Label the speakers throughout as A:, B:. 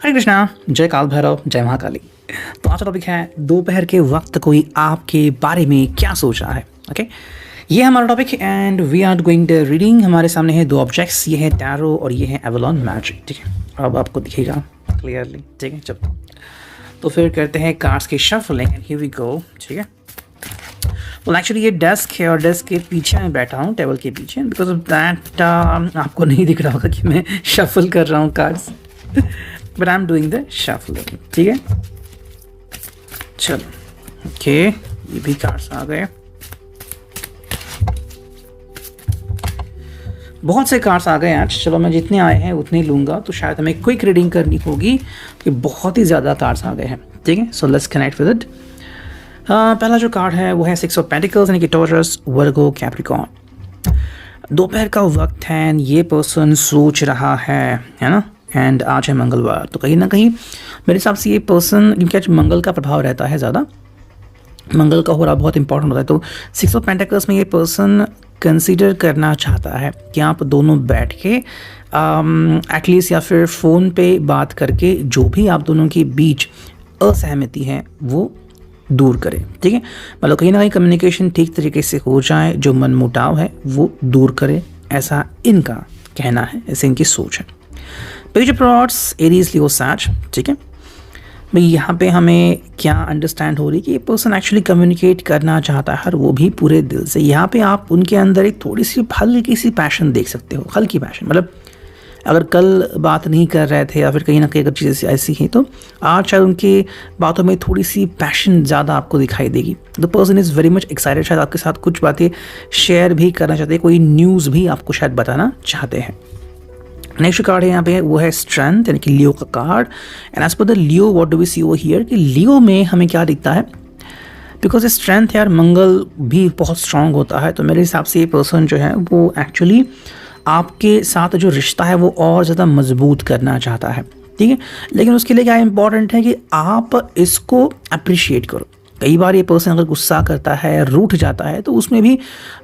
A: हरे कृष्णा, जय काल भैरव, जय महाकाली। तो आज का टॉपिक है दोपहर के वक्त कोई आपके बारे में क्या सोच रहा है। ओके, ये हमारा topic and we are going to reading. हमारे सामने है दो ऑब्जेक्ट्स, ये है टैरो और ये है एवलॉन मैजिक। ठीक है, अब आपको दिखेगा क्लियरली। ठीक है, जब तो फिर करते हैं कार्ड्स के shuffling and here we go. ठीक है, तो एक्चुअली ये डेस्क है और डेस्क के पीछे मैं बैठा हूँ, टेबल के पीछे। बिकॉज ऑफ दैट आपको नहीं दिख रहा होगा कि मैं शफल कर रहा हूँ cards, but I am doing the shuffling. ठीक है, चलो ओके, ये भी कार्ड्स आ गए। बहुत से कार्ड्स आ गए आज। चलो मैं जितने आए हैं उतने लूँगा, तो शायद हमें क्विक रीडिंग करनी होगी कि बहुत ही ज़्यादा कार्ड्स आ गए हैं। ठीक है, so let's connect with it. पहला जो कार्ड है वो है 6 ऑफ पेंटिकल्स, यानी कि टॉरस, वर्गो, कैप्रिकॉर्न। दोपहर का वक्त है, ये पर्सन सोच रहा है ना। एंड आज है मंगलवार, तो कहीं ना कहीं मेरे हिसाब से ये पर्सन, क्योंकि आज मंगल का प्रभाव रहता है ज़्यादा, मंगल का हो रहा बहुत इंपॉर्टेंट होता है। तो 6 ऑफ पेंटिकल्स में ये पर्सन कंसीडर करना चाहता है कि आप दोनों बैठ के एटलीस्ट या फिर फ़ोन पे बात करके जो भी आप दोनों के बीच असहमति है वो दूर करें। ठीक है, मतलब कहीं ना कहीं कम्युनिकेशन ठीक तरीके से हो जाए, जो मन मुटाव है वो दूर करें, ऐसा इनका कहना है, ऐसे इनकी सोच है। पेज ऑफ प्लॉट्स, एरीज, लियो, सैज। ठीक है भाई, यहाँ पे हमें क्या अंडरस्टैंड हो रही है कि ये पर्सन एक्चुअली कम्युनिकेट करना चाहता है, और वो भी पूरे दिल से। यहाँ पे आप उनके अंदर एक थोड़ी सी हल्की सी पैशन देख सकते हो, हल्की पैशन। मतलब अगर कल बात नहीं कर रहे थे या फिर कहीं ना कहीं अगर चीज़ें ऐसी हैं, तो आज शायद उनकी बातों में थोड़ी सी पैशन ज़्यादा आपको दिखाई देगी। The person is very much excited, शायद आपके साथ कुछ बातें शेयर भी करना चाहते हैं, कोई न्यूज़ भी आपको शायद बताना चाहते हैं। नेक्स्ट कार्ड है यहाँ पे, वो है स्ट्रेंथ, यानी कि लियो का card. And as per the Leo what do we see over here, कि लियो में हमें क्या दिखता है, बिकॉज स्ट्रेंथ यार, मंगल भी बहुत स्ट्रांग होता है। तो मेरे हिसाब से ये पर्सन जो है वो एक्चुअली आपके साथ जो रिश्ता है वो और ज़्यादा मजबूत करना चाहता है। ठीक है, लेकिन उसके लिए क्या इम्पॉर्टेंट है कि आप इसको अप्रिशिएट करो। कई बार ये पर्सन अगर गुस्सा करता है, रूठ जाता है, तो उसमें भी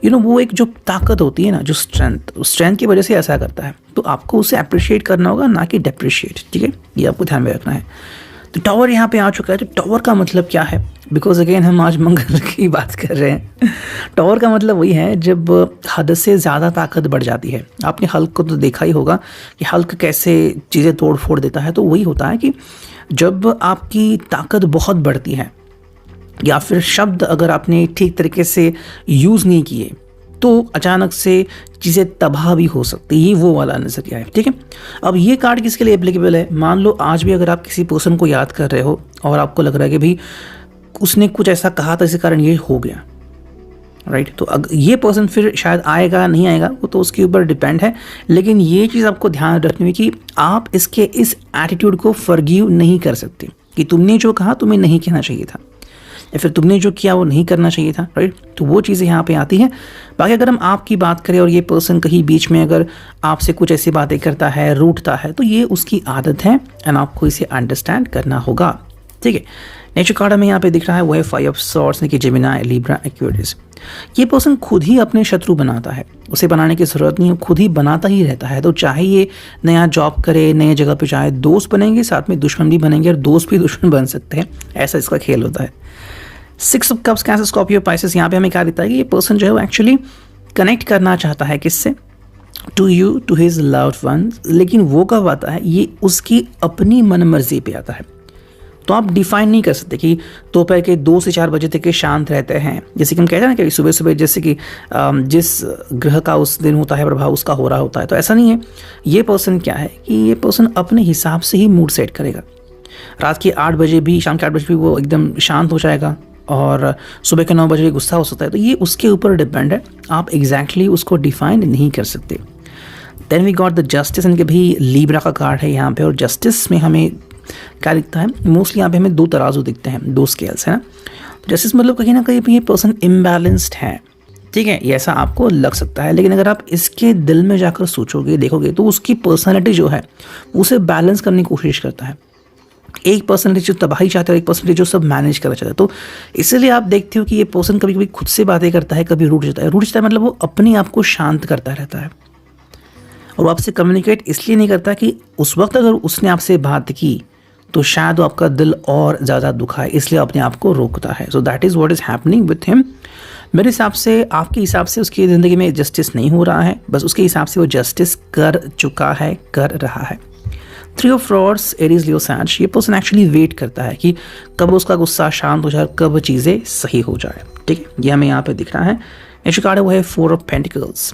A: वो एक जो ताकत होती है ना, जो स्ट्रेंथ की वजह से ऐसा करता है, तो आपको उसे अप्रिशिएट करना होगा, ना कि डेप्रिशिएट। ठीक है, ये आपको ध्यान में रखना है। तो टावर यहाँ पे आ चुका है। तो टावर का मतलब क्या है, बिकॉज अगेन हम आज मंगल की बात कर रहे हैं। टावर का मतलब वही है जब हद से ज़्यादा ताकत बढ़ जाती है। आपने हल्क को तो देखा ही होगा कि हल्क कैसे चीज़ें तोड़ फोड़ देता है। तो वही होता है कि जब आपकी ताकत बहुत बढ़ती है, या फिर शब्द अगर आपने ठीक तरीके से यूज़ नहीं किए, तो अचानक से चीज़ें तबाह भी हो सकती है। ये वो वाला नज़रिया है। ठीक है, अब ये कार्ड किसके लिए एप्लीकेबल है। मान लो आज भी अगर आप किसी पर्सन को याद कर रहे हो और आपको लग रहा है कि भाई उसने कुछ ऐसा कहा था, इसी कारण ये हो गया, राइट। तो ये पर्सन फिर शायद आएगा नहीं आएगा, वो तो उसके ऊपर डिपेंड है। लेकिन ये चीज़ आपको ध्यान रखनी है कि आप इसके इस एटीट्यूड को फॉरगिव नहीं कर सकते कि तुमने जो कहा तुम्हें नहीं कहना चाहिए था, या फिर तुमने जो किया वो नहीं करना चाहिए था, राइट। तो वो चीज़ें यहाँ पे आती हैं। बाकी अगर हम आपकी बात करें और ये पर्सन कहीं बीच में अगर आपसे कुछ ऐसी बातें करता है, रूठता है, तो ये उसकी आदत है एंड आपको इसे अंडरस्टैंड करना होगा। ठीक है, नेक्स्ट कार्ड हमें यहाँ पे दिख रहा है वो है 5 ऑफ सॉर्ड्स, यानी कि जेमिनी, लिब्रा, एक्वेरियस। ये पर्सन खुद ही अपने शत्रु बनाता है, उसे बनाने की ज़रूरत नहीं है, खुद ही बनाता ही रहता है। तो चाहे ये नया जॉब करे, नए जगह पे चाहे दोस्त बनेंगे, साथ में दुश्मन भी बनेंगे, और दोस्त भी दुश्मन बन सकते हैं, ऐसा इसका खेल होता है। 6 of cups, cancer, Scorpio, Pisces. यहाँ पे हमें क्या दिखता है कि ये पर्सन जो है वो एक्चुअली कनेक्ट करना चाहता है, किससे, to you, to his loved one. लेकिन वो कब आता है, ये उसकी अपनी मन मर्जी पे आता है। तो आप डिफाइन नहीं कर सकते कि दोपहर के 2 से 4 बजे तक के शांत रहते हैं, जैसे कि हम कहते हैं ना कि सुबह सुबह जैसे कि जिस ग्रह का उस दिन होता है प्रभाव उसका हो रहा होता है। तो ऐसा नहीं है। ये पर्सन क्या है कि ये पर्सन अपने हिसाब से ही मूड सेट करेगा। रात के 8 बजे भी, शाम के 8 बजे भी वो एकदम शांत हो जाएगा, और सुबह के 9 बजे भी गुस्सा हो सकता है। तो ये उसके ऊपर डिपेंड है, आप एग्जैक्टली उसको डिफाइन नहीं कर सकते। Then we got the justice, यानी कि भी लीब्रा का कार्ड है यहाँ पे। और जस्टिस में हमें क्या दिखता है, मोस्टली यहाँ पे हमें 2 तराजू दिखते हैं, 2 स्केल्स है ना। जस्टिस मतलब कहीं ना कहीं ये पर्सन इम्बैलेंस्ड है। ठीक है, ये ऐसा आपको लग सकता है, लेकिन अगर आप इसके दिल में जाकर सोचोगे, देखोगे, तो उसकी पर्सनैलिटी जो है उसे बैलेंस करने की कोशिश करता है। एक परसेंटेज जो तबाही चाहता है, एक परसेंटेज जो सब मैनेज करना चाहता है। तो इसलिए आप देखते हो कि ये पर्सन कभी कभी खुद से बातें करता है, कभी रूठ जाता है। रूठ जाता है मतलब वो अपने आप को शांत करता रहता है, और वो आपसे कम्युनिकेट इसलिए नहीं करता कि उस वक्त अगर उसने आपसे बात की तो शायद वो आपका दिल और ज़्यादा दुखाए, इसलिए अपने आप को रोकता है। So that is what is happening with him. मेरे हिसाब से, आपके हिसाब से उसकी ज़िंदगी में जस्टिस नहीं हो रहा है, बस उसके हिसाब से वो जस्टिस कर चुका है, कर रहा है। 3 ऑफ Swords, एरीज, लियो, सैज, ये पर्सन एक्चुअली वेट करता है कि कब उसका गुस्सा शांत हो जाए, कब चीज़ें सही हो जाए। ठीक है, ये हमें यहाँ पे दिख रहा है। नेक्स्ट कार्ड है वो है 4 ऑफ Pentacles।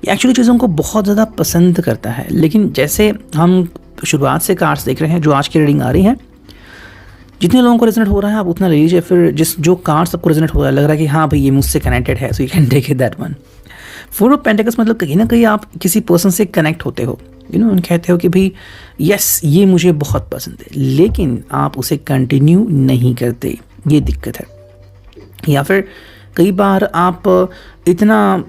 A: ये एक्चुअली चीज़ों को बहुत ज़्यादा पसंद करता है, लेकिन जैसे हम शुरुआत से कार्ड्स देख रहे हैं जो आज की रीडिंग आ रही है, जितने लोगों को रेजोनेट हो रहा है आप उतना ले लीजिए। फिर जो कार्ड्स आपको रेजोनेट हो रहा है, लग रहा है कि हाँ भाई ये मुझसे कनेक्टेड है, so you can take it that one. 4 of Pentacles मतलब कहीं ना कहीं आप किसी पर्सन से कनेक्ट होते हो, कहते हो कि भाई यस ये मुझे बहुत पसंद है, लेकिन आप उसे कंटिन्यू नहीं करते, ये दिक्कत है। या फिर कई बार आप इतना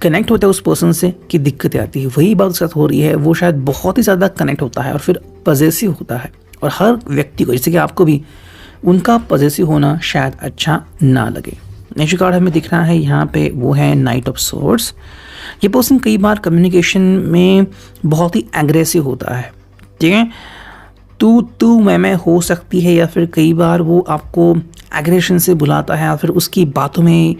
A: कनेक्ट होते हैं उस पर्सन से कि दिक्कतें आती है। वही बात उसके साथ हो रही है, वो शायद बहुत ही ज़्यादा कनेक्ट होता है और फिर पॉजेसिव होता है, और हर व्यक्ति को, जैसे कि आपको भी, उनका पॉजेसिव होना शायद अच्छा ना लगे। नेक्स्ट कार्ड हमें दिख रहा है यहाँ पे वो है नाइट ऑफ Swords। ये पर्सन कई बार कम्युनिकेशन में बहुत ही एग्रेसिव होता है। ठीक है, तू मैं हो सकती है, या फिर कई बार वो आपको एग्रेशन से बुलाता है, या फिर उसकी बातों में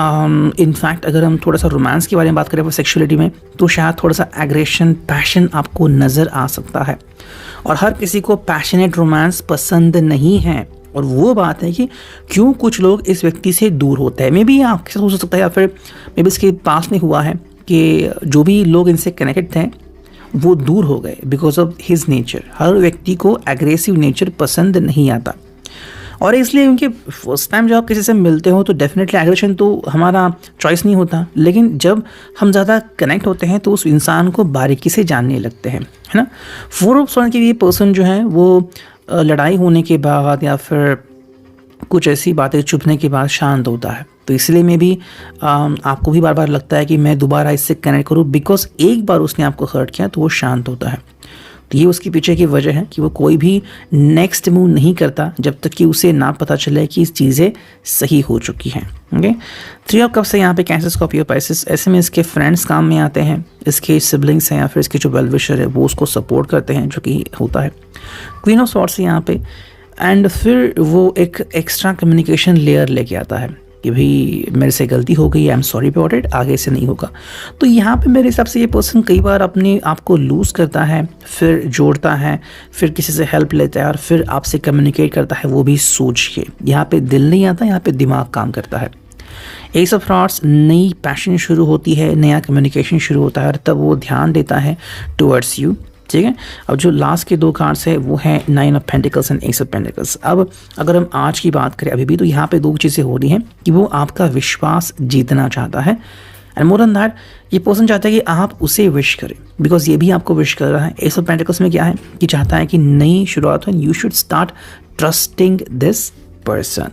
A: इनफैक्ट अगर हम थोड़ा सा रोमांस के बारे में बात करें और सेक्सुअलिटी में, तो शायद थोड़ा सा एग्रेशन, पैशन आपको नज़र आ सकता है। और हर किसी को पैशनेट रोमांस पसंद नहीं है, और वो बात है कि क्यों कुछ लोग इस व्यक्ति से दूर होते हैं। मे बी आपके साथ हो सकता है, या फिर मे बी इसके पास में हुआ है कि जो भी लोग इनसे कनेक्टेड थे वो दूर हो गए बिकॉज ऑफ हिज नेचर। हर व्यक्ति को एग्रेसिव नेचर पसंद नहीं आता, और इसलिए उनके फर्स्ट टाइम जब आप किसी से मिलते हो तो डेफिनेटली एग्रेशन तो हमारा चॉइस नहीं होता, लेकिन जब हम ज़्यादा कनेक्ट होते हैं तो उस इंसान को बारीकी से जानने लगते हैं, है ना। 4 ऑफ Swords के ये पर्सन जो है वो लड़ाई होने के बाद या फिर कुछ ऐसी बातें चुभने के बाद शांत होता है, तो इसलिए में भी आपको भी बार बार लगता है कि मैं दोबारा इससे कनेक्ट करूँ, बिकॉज एक बार उसने आपको हर्ट किया तो वो शांत होता है। तो ये उसके पीछे की वजह है कि वो कोई भी नेक्स्ट मूव नहीं करता जब तक कि उसे ना पता चले कि इस चीज़ें सही हो चुकी हैं। ओके, 3 ऑफ कप्स है यहाँ पे कैंसर, स्कॉर्पियो, पाइसेस। ऐसे में इसके फ्रेंड्स काम में आते हैं, इसके सिबलिंग्स हैं या फिर इसके जो वेल विशर है वो उसको सपोर्ट करते हैं, जो कि होता है। क्वीन ऑफ सॉर्ड्स यहाँ पे, एंड फिर वो एक एक्स्ट्रा कम्युनिकेशन लेयर लेके आता है कि भाई मेरे से गलती हो गई, I am sorry about it, आगे से नहीं होगा। तो यहाँ पे मेरे हिसाब से ये पर्सन कई बार अपने आप को लूज़ करता है, फिर जोड़ता है, फिर किसी से हेल्प लेता है और फिर आपसे कम्युनिकेट करता है, वो भी सोच के। यहाँ पे दिल नहीं आता, यहाँ पे दिमाग काम करता है। एस ऑफ Swords, नई पैशन शुरू होती है, नया कम्युनिकेशन शुरू होता है और तब वो ध्यान देता है टुवर्ड्स यू। ठीक है, अब जो लास्ट के 2 कार्ड्स है वो है 9 of Pentacles and Ace of Pentacles। अब अगर हम आज की बात करें अभी भी, तो यहाँ पे 2 चीज़ें हो रही हैं कि वो आपका विश्वास जीतना चाहता है, एंड मोर देन दैट ये पर्सन चाहता है कि आप उसे विश करें, बिकॉज ये भी आपको विश कर रहा है। Ace of Pentacles में क्या है कि चाहता है कि नई शुरुआत हो, you should start trusting this person.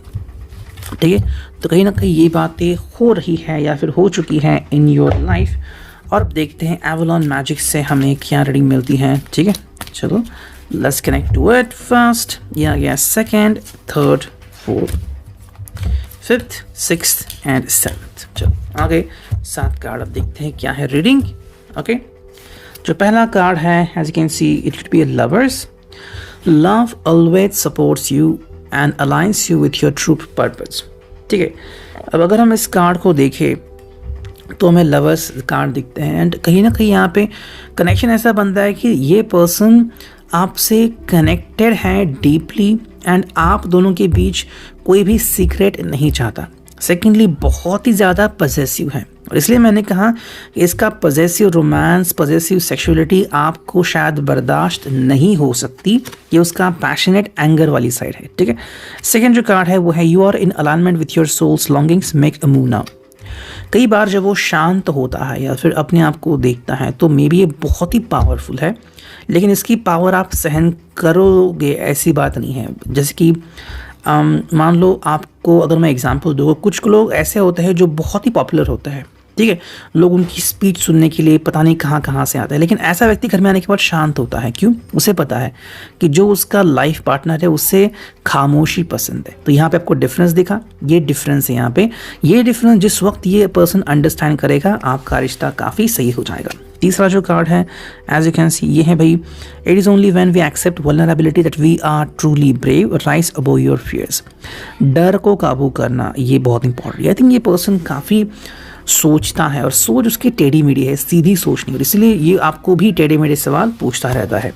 A: ठीक है, तो कहीं ना कहीं ये बातें हो रही है या फिर हो चुकी हैं इन योर लाइफ। और अब देखते हैं एवलॉन मैजिक से हमें क्या रीडिंग मिलती है। ठीक है, चलो let's connect to it. First ये आ गया, second, third, fourth, fifth, sixth and seventh. चलो आगे 7 कार्ड अब देखते हैं क्या है रीडिंग। ओके, जो पहला कार्ड है, as you can see, it could be a lovers. Love always supports you and aligns you with your true purpose. ठीक है, अब अगर हम इस कार्ड को देखें तो हमें लवर्स कार्ड दिखते हैं, एंड कहीं ना कहीं यहाँ पे कनेक्शन ऐसा बनता है कि ये पर्सन आपसे कनेक्टेड है डीपली, एंड आप दोनों के बीच कोई भी सीक्रेट नहीं चाहता। सेकेंडली बहुत ही ज़्यादा पॉजेसिव है, और इसलिए मैंने कहा कि इसका पॉजेसिव रोमांस, पॉजेसिव सेक्सुअलिटी आपको शायद बर्दाश्त नहीं हो सकती। ये उसका पैशनेट एंगर वाली साइड है। ठीक है, सेकेंड जो कार्ड है वो है you are in alignment with your soul's longings, make a move now. कई बार जब वो शांत होता है या फिर अपने आप को देखता है तो मे बी ये बहुत ही पावरफुल है, लेकिन इसकी पावर आप सहन करोगे ऐसी बात नहीं है। जैसे कि मान लो आपको अगर मैं एग्जांपल दूँ, कुछ लोग ऐसे होते हैं जो बहुत ही पॉपुलर होते हैं। ठीक है, लोग उनकी स्पीच सुनने के लिए पता नहीं कहाँ कहाँ से आते हैं, लेकिन ऐसा व्यक्ति घर में आने के बाद शांत होता है। क्यों? उसे पता है कि जो उसका लाइफ पार्टनर है उससे खामोशी पसंद है। तो यहाँ पे आपको डिफरेंस दिखा, ये डिफरेंस है यहाँ पे। ये डिफरेंस जिस वक्त ये पर्सन अंडरस्टैंड करेगा, आपका रिश्ता काफ़ी सही हो जाएगा। तीसरा जो कार्ड है एज यू कैन सी ये है भाई, it is only when we accept vulnerability that we are truly brave, rise above your fears. डर को काबू करना ये बहुत इंपॉर्टेंट है। आई थिंक ये पर्सन काफ़ी सोचता है और सोच उसकी टेढ़ी मेढ़ी है, सीधी सोच नहीं, और इसलिए ये आपको भी टेढ़े मेढ़े सवाल पूछता रहता है।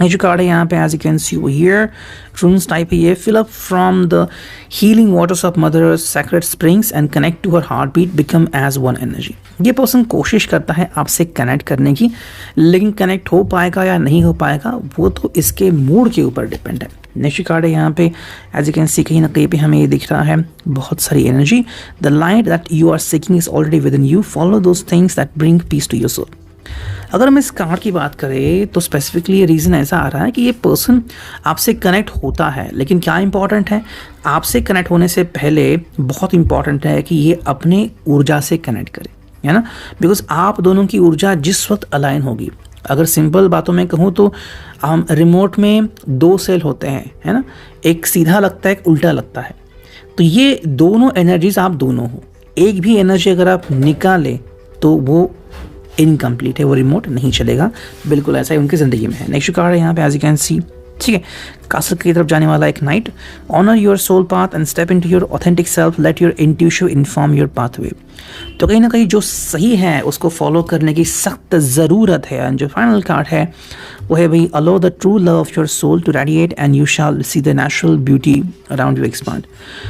A: ये जो कार्ड है यहाँ पे as you can see here, ट्रून्स टाइप है ये, fill up from the healing waters of mother secret springs and connect to her heart beat, become as one energy. ये पर्सन कोशिश करता है आपसे कनेक्ट करने की, लेकिन कनेक्ट हो पाएगा या नहीं हो पाएगा वो तो इसके मूड के ऊपर डिपेंड है। नेक्स्ट कार्ड है यहाँ पे एज यू कैन सी, कहीं ना कहीं पे हमें ये दिख रहा है बहुत सारी energy. The light that you are seeking is already within you, follow those things that bring peace to your soul. अगर हम इस कार्ड की बात करें तो स्पेसिफिकली ये रीज़न ऐसा आ रहा है कि ये पर्सन आपसे कनेक्ट होता है, लेकिन क्या इंपॉर्टेंट है, आपसे कनेक्ट होने से पहले बहुत इंपॉर्टेंट है कि ये अपने ऊर्जा से कनेक्ट करे, है ना, बिकॉज आप दोनों की ऊर्जा जिस वक्त अलाइन होगी, अगर सिंपल बातों में कहूँ तो हम रिमोट में 2 सेल होते हैं, है ना, एक सीधा लगता है एक उल्टा लगता है, तो ये दोनों एनर्जीज आप दोनों हो, एक भी एनर्जी अगर आप निकालें तो वो इनकम्प्लीट है, वो रिमोट नहीं चलेगा। बिल्कुल ऐसा ही उनकी ज़िंदगी में है। नेक्स्ट कार्ड है यहाँ पे एज यू कैन सी, ठीक है, कासल की तरफ जाने वाला एक knight. Honour your soul path and step into your authentic self, let your intuition inform your pathway. तो कहीं ना कहीं जो सही है उसको फॉलो करने की सख्त ज़रूरत है। एंड जो फाइनल कार्ड है वो है भाई, allow the true love of your soul to radiate and you shall see the natural beauty around you expand.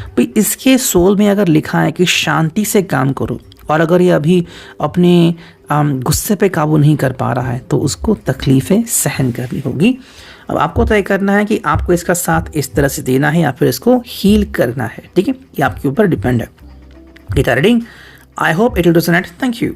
A: भाई इसके सोल में अगर लिखा है कि शांति से काम करो, और अगर ये अभी अपने गुस्से पे काबू नहीं कर पा रहा है तो उसको तकलीफ़ें सहन करनी होगी। अब आपको तय करना है कि आपको इसका साथ इस तरह से देना है या फिर इसको हील करना है, ठीक है, ये आपके ऊपर डिपेंड है। Guitar reading, I hope it will resonate. Thank you.